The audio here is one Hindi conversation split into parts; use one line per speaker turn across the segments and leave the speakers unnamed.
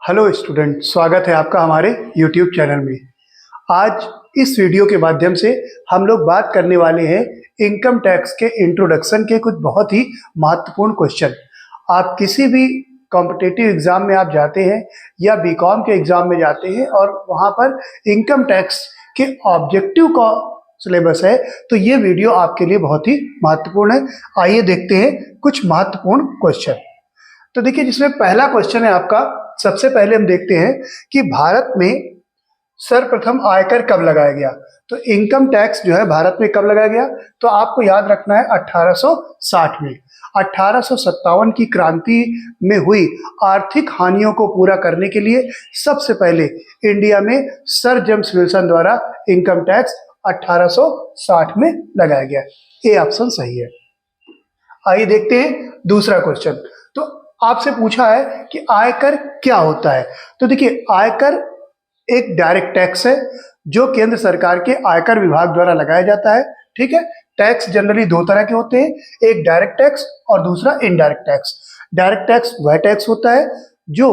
हेलो स्टूडेंट, स्वागत है आपका हमारे YouTube चैनल में। आज इस वीडियो के माध्यम से हम लोग बात करने वाले हैं इनकम टैक्स के इंट्रोडक्शन के कुछ बहुत ही महत्वपूर्ण क्वेश्चन। आप किसी भी कॉम्पिटिटिव एग्जाम में आप जाते हैं या बीकॉम के एग्जाम में जाते हैं और वहाँ पर इनकम टैक्स के ऑब्जेक्टिव का सिलेबस है, तो ये वीडियो आपके लिए बहुत ही महत्वपूर्ण है। आइए देखते हैं कुछ महत्वपूर्ण क्वेश्चन। तो देखिए, जिसमें पहला क्वेश्चन है आपका, सबसे पहले हम देखते हैं कि भारत में सर्वप्रथम आयकर कब लगाया गया। तो इनकम टैक्स जो है भारत में कब लगाया गया, तो आपको याद रखना है 1860 में। 1857 की क्रांति में हुई आर्थिक हानियों को पूरा करने के लिए सबसे पहले इंडिया में सर जेम्स विल्सन द्वारा इनकम टैक्स 1860 में लगाया गया। ये ऑप्शन सही है। आइए देखते हैं दूसरा क्वेश्चन। तो आपसे पूछा है कि आयकर क्या होता है। तो देखिए, आयकर एक डायरेक्ट टैक्स है जो केंद्र सरकार के आयकर विभाग द्वारा लगाया जाता है। ठीक है। टैक्स जनरली दो तरह के होते हैं, एक डायरेक्ट टैक्स और दूसरा इनडायरेक्ट टैक्स। डायरेक्ट टैक्स वह टैक्स होता है जो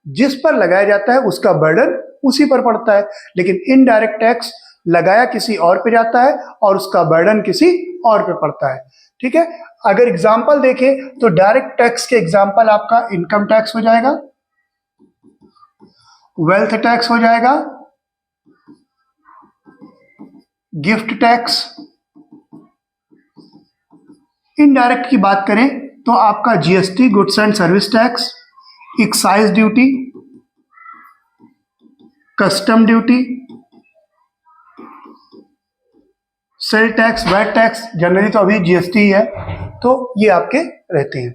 जिस पर लगाया जाता है उसका बर्डन उसी पर पड़ता है, लेकिन इनडायरेक्ट टैक्स लगाया किसी और पे जाता है और उसका बर्डन किसी और पे पड़ता है। ठीक है। अगर एग्जाम्पल देखें तो डायरेक्ट टैक्स के एग्जाम्पल आपका इनकम टैक्स हो जाएगा, वेल्थ टैक्स हो जाएगा, गिफ्ट टैक्स। इनडायरेक्ट की बात करें तो आपका GST, goods and service tax, excise duty, custom duty, sale tax, VAT tax. Generally तो अभी जीएसटी है, तो ये आपके रहते हैं।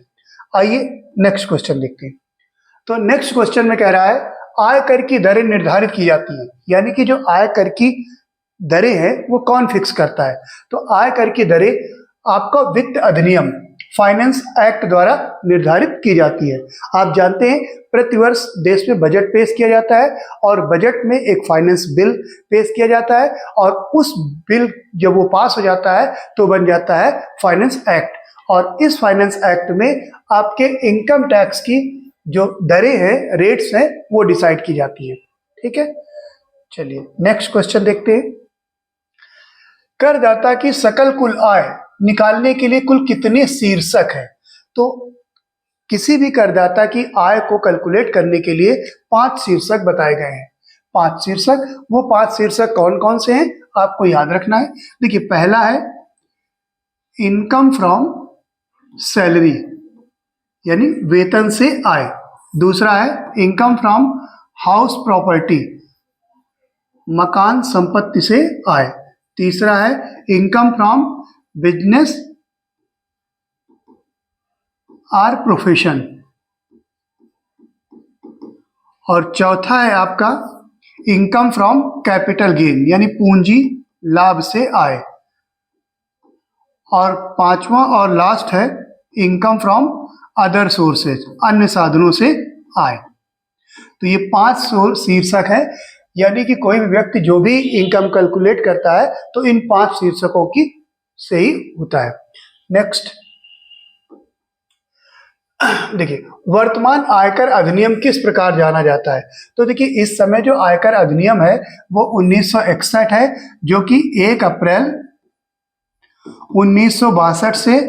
आइए नेक्स्ट क्वेश्चन देखते हैं। तो नेक्स्ट क्वेश्चन में कह रहा है आयकर की दरें निर्धारित की जाती हैं, यानी कि जो आयकर की दरें हैं वो कौन फिक्स करता है। तो आयकर की दरें आपका वित्त अधिनियम, फाइनेंस एक्ट द्वारा निर्धारित की जाती है। आप जानते हैं प्रतिवर्ष देश में बजट पेश किया जाता है और बजट में एक फाइनेंस बिल पेश किया जाता है और उस बिल जब वो पास हो जाता है तो बन जाता है फाइनेंस एक्ट। और इस फाइनेंस एक्ट में आपके इनकम टैक्स की जो दरें हैं, रेट्स हैं, वो डिसाइड की जाती है। ठीक है। चलिए नेक्स्ट क्वेश्चन देखते हैं। करदाता की सकल कुल आय निकालने के लिए कुल कितने शीर्षक हैं। तो किसी भी करदाता की आय को कैलकुलेट करने के लिए 5 शीर्षक बताए गए हैं। 5 शीर्षक, वो 5 शीर्षक कौन कौन से हैं आपको याद रखना है। देखिए, पहला है इनकम फ्रॉम सैलरी, यानी वेतन से आय। दूसरा है इनकम फ्रॉम हाउस प्रॉपर्टी, मकान संपत्ति से आय। तीसरा है income from business or profession. और चौथा है आपका इनकम फ्रॉम कैपिटल गेन, यानी पूंजी लाभ से आय। और पांचवा और लास्ट है इनकम फ्रॉम अदर सोर्सेज, अन्य साधनों से आय। तो ये 5 शीर्षक है, यानी कि कोई भी व्यक्ति जो भी इनकम कैलकुलेट करता है तो इन 5 शीर्षकों की से ही होता है। नेक्स्ट देखिए, वर्तमान आयकर अधिनियम किस प्रकार जाना जाता है। तो देखिए, इस समय जो आयकर अधिनियम है वो 1961 है, जो कि 1 अप्रैल 1962 से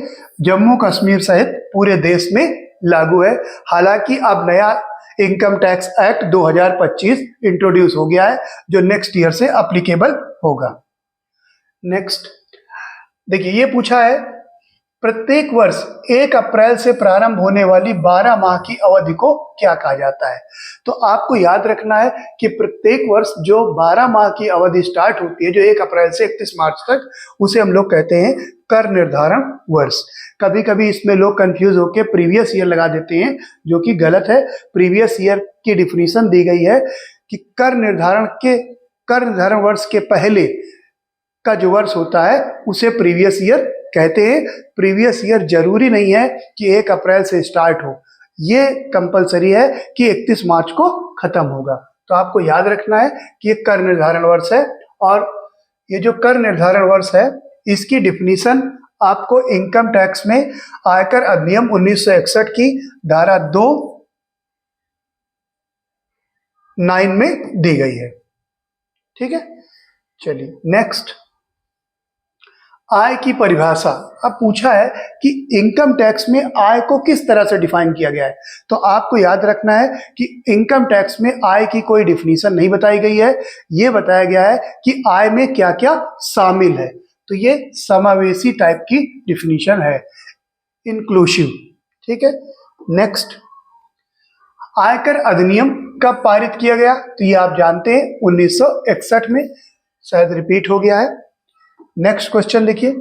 जम्मू कश्मीर सहित पूरे देश में लागू है। हालांकि अब नया इनकम टैक्स एक्ट 2025 इंट्रोड्यूस हो गया है जो नेक्स्ट ईयर से एप्लीकेबल होगा। नेक्स्ट देखिए, ये पूछा है प्रत्येक वर्ष 1 अप्रैल से प्रारंभ होने वाली 12 माह की अवधि को क्या कहा जाता है। तो आपको याद रखना है कि प्रत्येक वर्ष जो 12 माह की अवधि स्टार्ट होती है, जो 1 अप्रैल से 31 मार्च तक, उसे हम लोग कहते हैं कर निर्धारण वर्ष। कभी कभी इसमें लोग कंफ्यूज होकर प्रीवियस ईयर लगा देते हैं, जो कि गलत है। प्रीवियस ईयर की डिफिनीशन दी गई है कि कर निर्धारण वर्ष के पहले का जो वर्ष होता है उसे प्रीवियस ईयर कहते हैं। प्रीवियस ईयर जरूरी नहीं है कि 1 अप्रैल से स्टार्ट हो, ये कंपलसरी है कि 31 मार्च को खत्म होगा। तो आपको याद रखना है कि ये कर निर्धारण वर्ष है। और ये जो कर निर्धारण वर्ष है इसकी डिफिनीशन आपको इनकम टैक्स में आयकर अधिनियम 1961 की धारा 2 9 में दी गई है। ठीक है, चलिए नेक्स्ट, आय की परिभाषा। अब पूछा है कि इनकम टैक्स में आय को किस तरह से डिफाइन किया गया है। तो आपको याद रखना है कि इनकम टैक्स में आय की कोई डिफिनीशन नहीं बताई गई है, ये बताया गया है कि आय में क्या क्या शामिल है। तो ये समावेशी टाइप की डिफिनीशन है, इंक्लूसिव। ठीक है, नेक्स्ट, आयकर अधिनियम कब पारित किया गया। तो ये आप जानते हैं 1961 में, शायद रिपीट हो गया है। नेक्स्ट क्वेश्चन देखिए,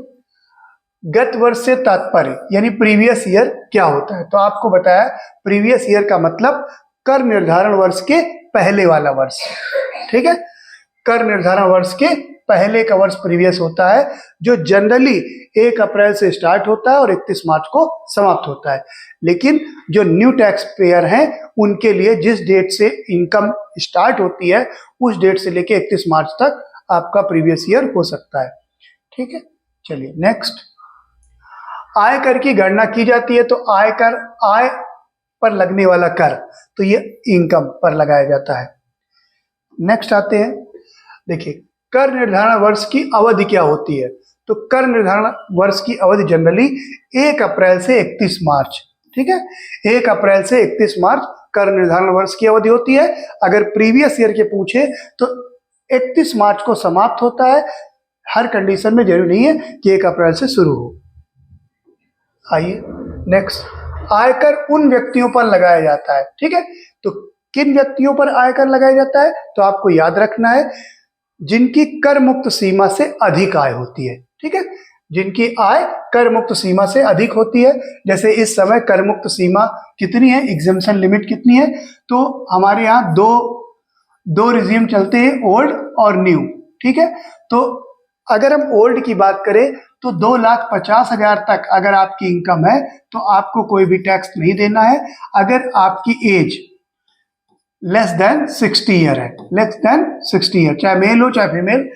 गत वर्ष से तात्पर्य यानी प्रीवियस ईयर क्या होता है। तो आपको बताया प्रीवियस ईयर का मतलब कर निर्धारण वर्ष के पहले वाला वर्ष। ठीक है, कर निर्धारण वर्ष के पहले का वर्ष प्रीवियस होता है, जो जनरली 1 अप्रैल से स्टार्ट होता है और 31 मार्च को समाप्त होता है। लेकिन जो न्यू टैक्स पेयर हैं उनके लिए जिस डेट से इनकम स्टार्ट होती है उस डेट से लेके 31 मार्च तक आपका प्रीवियस ईयर हो सकता है। ठीक है, चलिए नेक्स्ट, आयकर की गणना की जाती है। तो आयकर, आय पर लगने वाला कर, तो ये इनकम पर लगाया जाता है। नेक्स्ट आते हैं, देखिए कर निर्धारण वर्ष की अवधि क्या होती है। तो कर निर्धारण वर्ष की अवधि जनरली 1 अप्रैल से 31 मार्च। ठीक है, 1 अप्रैल से 31 मार्च कर निर्धारण वर्ष की अवधि होती है। अगर प्रीवियस ईयर के पूछे तो 31 मार्च को समाप्त होता है। हर कंडीशन में जरूरी नहीं है कि 1 अप्रैल से शुरू हो। आइए नेक्स्ट, आयकर उन व्यक्तियों पर लगाया जाता है। ठीक है, तो किन व्यक्तियों पर आयकर लगाया जाता है। तो आपको याद रखना है जिनकी कर मुक्त सीमा से अधिक आय होती है। ठीक है, जिनकी आय कर मुक्त सीमा से अधिक होती है। जैसे इस समय कर मुक्त सीमा कितनी है, एग्जेम्पशन लिमिट कितनी है। तो हमारे यहाँ दो रिजीम चलते हैं, ओल्ड और न्यू। ठीक है, तो अगर हम ओल्ड की बात करें तो 2,50,000 तक अगर आपकी इनकम है तो आपको कोई भी टैक्स नहीं देना है। अगर आपकी एज लेस देन 60 ईयर है, लेस देन 60 ईयर, चाहे मेल हो चाहे फीमेल,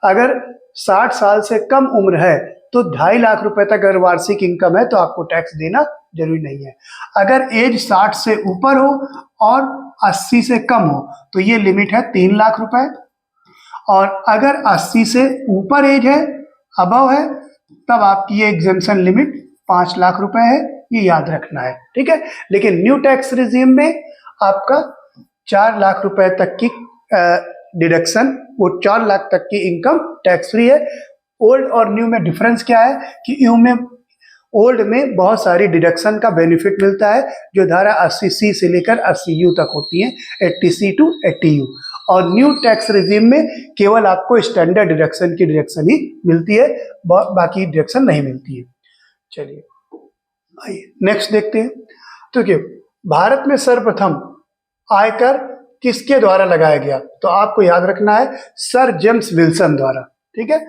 अगर 60 साल से कम उम्र है तो 2.5 लाख रुपए तक अगर वार्षिक इनकम है तो आपको टैक्स देना जरूरी नहीं है। अगर एज 60 से ऊपर हो और 80 से कम हो तो ये लिमिट है 3 लाख रुपए। और अगर 80 से ऊपर एज है, अबव है, तब आपकी ये एग्जेम्पशन लिमिट 5 लाख रुपए है, ये याद रखना है। ठीक है, लेकिन न्यू टैक्स रिजीम में आपका 4 लाख रुपए तक की डिडक्शन, वो 4 लाख तक की इनकम टैक्स फ्री है। ओल्ड और न्यू में डिफरेंस क्या है कि न्यू में, ओल्ड में बहुत सारी डिडक्शन का बेनिफिट मिलता है जो धारा 80C से लेकर 80U तक होती है, 80C टू 80U। और न्यू टैक्स रिजीम में केवल आपको स्टैंडर्ड डिडक्शन की डिडक्शन ही मिलती है, बाकी डिडक्शन नहीं मिलती है। चलिए आइए नेक्स्ट देखते हैं। तो क्या भारत में सर्वप्रथम आयकर किसके द्वारा लगाया गया। तो आपको याद रखना है सर जेम्स विल्सन द्वारा। ठीक है,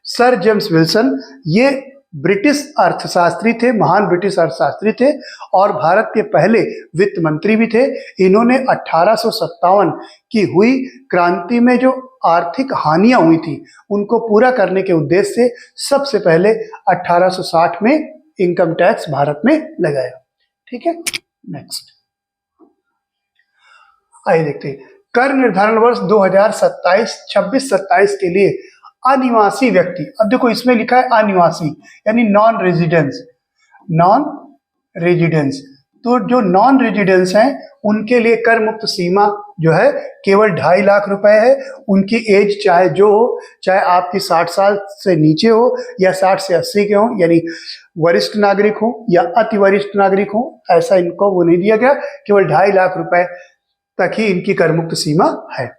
सर जेम्स विल्सन ये ब्रिटिश अर्थशास्त्री थे, महान ब्रिटिश अर्थशास्त्री थे और भारत के पहले वित्त मंत्री भी थे। इन्होंने 1857 की हुई क्रांति में जो आर्थिक हानियां हुई थी उनको पूरा करने के उद्देश्य से सबसे पहले 1860 में इनकम टैक्स भारत में लगाया। ठीक है, नेक्स्ट आइए देखते हैं, कर निर्धारण वर्ष 2027, 26-27 के लिए अनिवासी व्यक्ति। अब देखो इसमें लिखा है अनिवासी यानी नॉन रेजिडेंस, नॉन रेजिडेंस। तो जो नॉन रेजिडेंस हैं उनके लिए कर मुक्त सीमा जो है केवल 2.5 लाख रुपए है। उनकी एज चाहे जो हो, चाहे आपकी 60 साल से नीचे हो या 60 से 80 के हो, यानी वरिष्ठ नागरिक हो या अति वरिष्ठ नागरिक हो, ऐसा इनको वो नहीं दिया गया। केवल 2.5 लाख रुपए तक ही इनकी कर मुक्त सीमा है।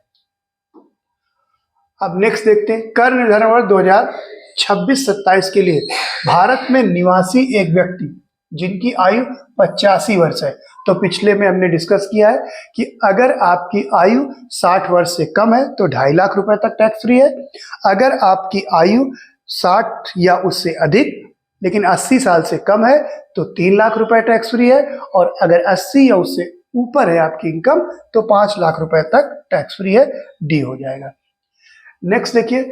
अब नेक्स्ट देखते हैं, कर निर्धारण वर्ष 2026-27 के लिए भारत में निवासी एक व्यक्ति जिनकी आयु 85 वर्ष है। तो पिछले में हमने डिस्कस किया है कि अगर आपकी आयु 60 वर्ष से कम है तो 2.5 लाख रुपए तक टैक्स फ्री है। अगर आपकी आयु 60 या उससे अधिक लेकिन 80 साल से कम है तो 3 लाख रुपए टैक्स फ्री है। और अगर 80 या उससे ऊपर है आपकी इनकम तो 5 लाख रुपए तक टैक्स फ्री है, डी हो जाएगा। नेक्स्ट देखिए,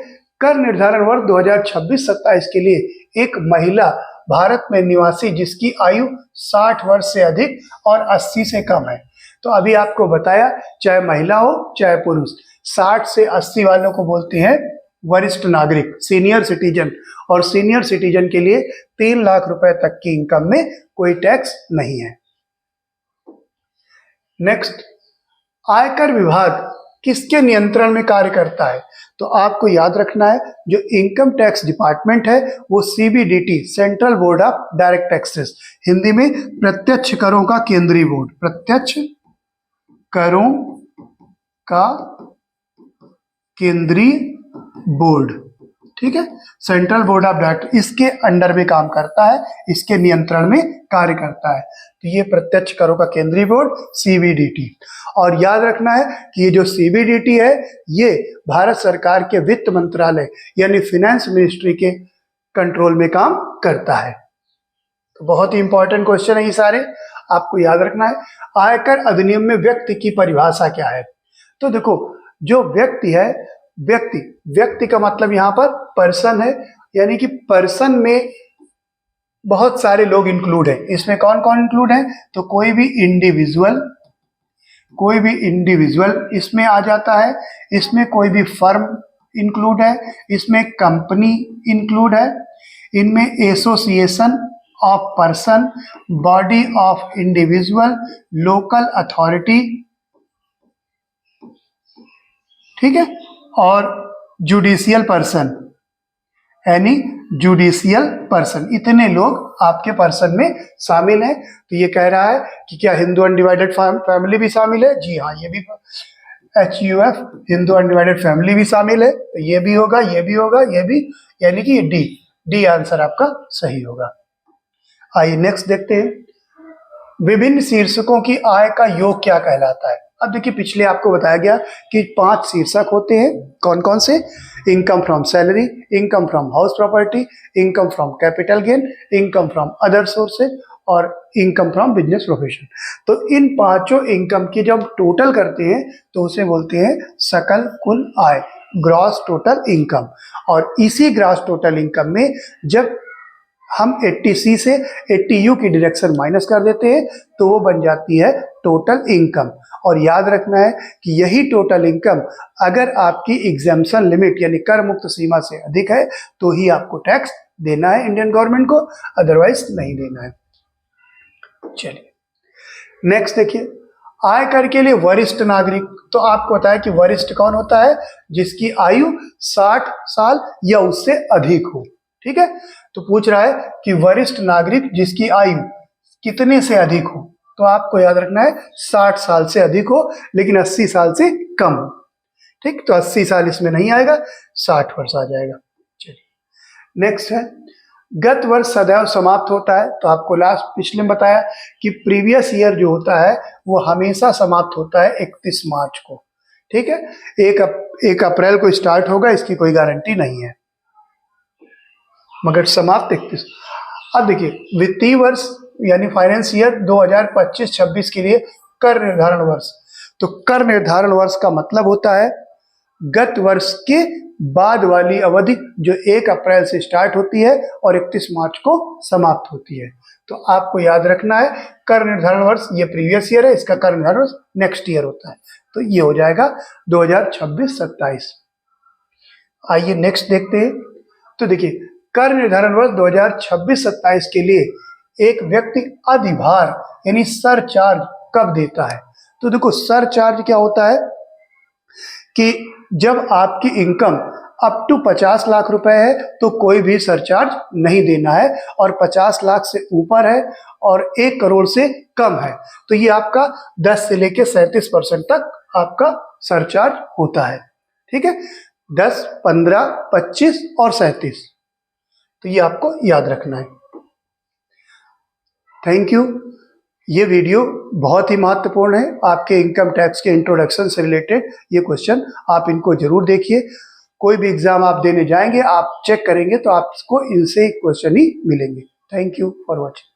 कर निर्धारण वर्ष 2026-27 के लिए एक महिला भारत में निवासी जिसकी आयु 60 वर्ष से अधिक और 80 से कम है। तो अभी आपको बताया, चाहे महिला हो चाहे पुरुष, 60 से 80 वालों को बोलते हैं वरिष्ठ नागरिक, सीनियर सिटीजन। और सीनियर सिटीजन के लिए 3 लाख रुपए तक की इनकम में कोई टैक्स नहीं है। नेक्स्ट, आयकर विभाग किसके नियंत्रण में कार्य करता है? तो आपको याद रखना है, जो इनकम टैक्स डिपार्टमेंट है वो CBDT, central board of direct taxes, Hindi में प्रत्यक्ष करों का केंद्रीय बोर्ड, प्रत्यक्ष करों का केंद्रीय बोर्ड, ठीक है, सेंट्रल बोर्ड ऑफ डायरेक्ट, इसके अंडर में काम करता है, इसके नियंत्रण में कार्य करता है। तो ये प्रत्यक्ष करों का केंद्रीय बोर्ड सीबीडीटी। और याद रखना है कि ये जो सीबीडीटी है ये भारत सरकार के वित्त मंत्रालय यानी फिनेंस मिनिस्ट्री के कंट्रोल में काम करता है। तो बहुत ही इंपॉर्टेंट क्वेश्चन है ये सारे, आपको याद रखना है। आयकर अधिनियम में व्यक्ति की परिभाषा क्या है? तो देखो, जो व्यक्ति है, व्यक्ति का मतलब यहाँ पर पर्सन है, यानी कि पर्सन में बहुत सारे लोग इंक्लूड हैं। इसमें कौन कौन इंक्लूड है? तो कोई भी इंडिविजुअल इसमें आ जाता है, इसमें कोई भी फर्म इंक्लूड है, इसमें कंपनी इंक्लूड है, इनमें association of person, body of individual, local authority, ठीक है, और जुडिशियल पर्सन, यानी जुडिशियल पर्सन, इतने लोग आपके पर्सन में शामिल हैं। तो ये कह रहा है कि क्या हिंदू अनडिवाइडेड फैमिली भी शामिल है? जी हाँ, ये भी HUF, हिंदू अनडिवाइडेड फैमिली भी शामिल है। तो ये भी होगा, ये भी होगा, ये भी, यानी कि डी आंसर आपका सही होगा। आइए नेक्स्ट देखते हैं, विभिन्न शीर्षकों की आय का योग क्या कहलाता है? अब देखिए, पिछले आपको बताया गया कि 5 शीर्षक होते हैं। कौन कौन से? Income from salary, income from house property, income from capital gain, income from other sources और इनकम फ्रॉम बिजनेस प्रोफेशन। तो इन 5 इनकम की जब टोटल करते हैं तो उसे बोलते हैं सकल कुल आय, ग्रॉस टोटल इनकम। और इसी ग्रॉस टोटल इनकम में जब हम 80C से 80U की डायरेक्शन माइनस कर देते हैं तो वो बन जाती है टोटल इनकम। और याद रखना है कि यही टोटल इनकम अगर आपकी एग्जेम्पशन लिमिट यानी कर मुक्त सीमा से अधिक है तो ही आपको टैक्स देना है इंडियन गवर्नमेंट को, अदरवाइज नहीं देना है। चलिए नेक्स्ट देखिए, आयकर के लिए वरिष्ठ नागरिक। तो आपको बताया कि वरिष्ठ कौन होता है? जिसकी आयु 60 साल या उससे अधिक हो, ठीक है। तो पूछ रहा है कि वरिष्ठ नागरिक जिसकी आयु कितने से अधिक हो? तो आपको याद रखना है 60 साल से अधिक हो लेकिन 80 साल से कम हो, ठीक। तो 80 साल इसमें नहीं आएगा, 60 वर्ष आ जाएगा। चलिए नेक्स्ट है, गत वर्ष सदैव समाप्त होता है। तो आपको लास्ट पिछले में बताया कि प्रीवियस ईयर जो होता है वो हमेशा समाप्त होता है 31 मार्च को, ठीक है। 1 अप्रैल को स्टार्ट होगा, इसकी कोई गारंटी नहीं है, मगर समाप्त 31। अब देखिए, वित्तीय वर्ष यानी फाइनेंस ईयर 2025-26 के लिए कर निर्धारण वर्ष। तो कर निर्धारण वर्ष का मतलब होता है गत वर्ष के बाद वाली अवधि जो 1 अप्रैल से स्टार्ट होती है और 31 मार्च को समाप्त होती है। तो आपको याद रखना है कर निर्धारण वर्ष ये प्रीवियस ईयर है, इसका कर निर्धारण वर्ष नेक्स्ट ईयर होता है। तो ये हो जाएगा 2026-27। आइए नेक्स्ट देखते हैं। तो देखिए, कर निर्धारण वर्ष 2026-27 के लिए एक व्यक्ति अधिभार यानी सरचार्ज कब देता है? तो देखो, सरचार्ज क्या होता है कि जब आपकी इनकम अप टू 50 लाख रुपए है तो कोई भी सरचार्ज नहीं देना है, और 50 लाख से ऊपर है और 1 करोड़ से कम है तो ये आपका 10 से लेकर 37% तक आपका सरचार्ज होता है, ठीक है। 10, 15, 25 और 37, तो ये आपको याद रखना है। Thank you. ये वीडियो बहुत ही महत्वपूर्ण है आपके इनकम टैक्स के इंट्रोडक्शन से रिलेटेड। ये क्वेश्चन आप इनको जरूर देखिए। कोई भी एग्जाम आप देने जाएंगे, आप चेक करेंगे तो आपको इनसे क्वेश्चन ही मिलेंगे। Thank you for watching.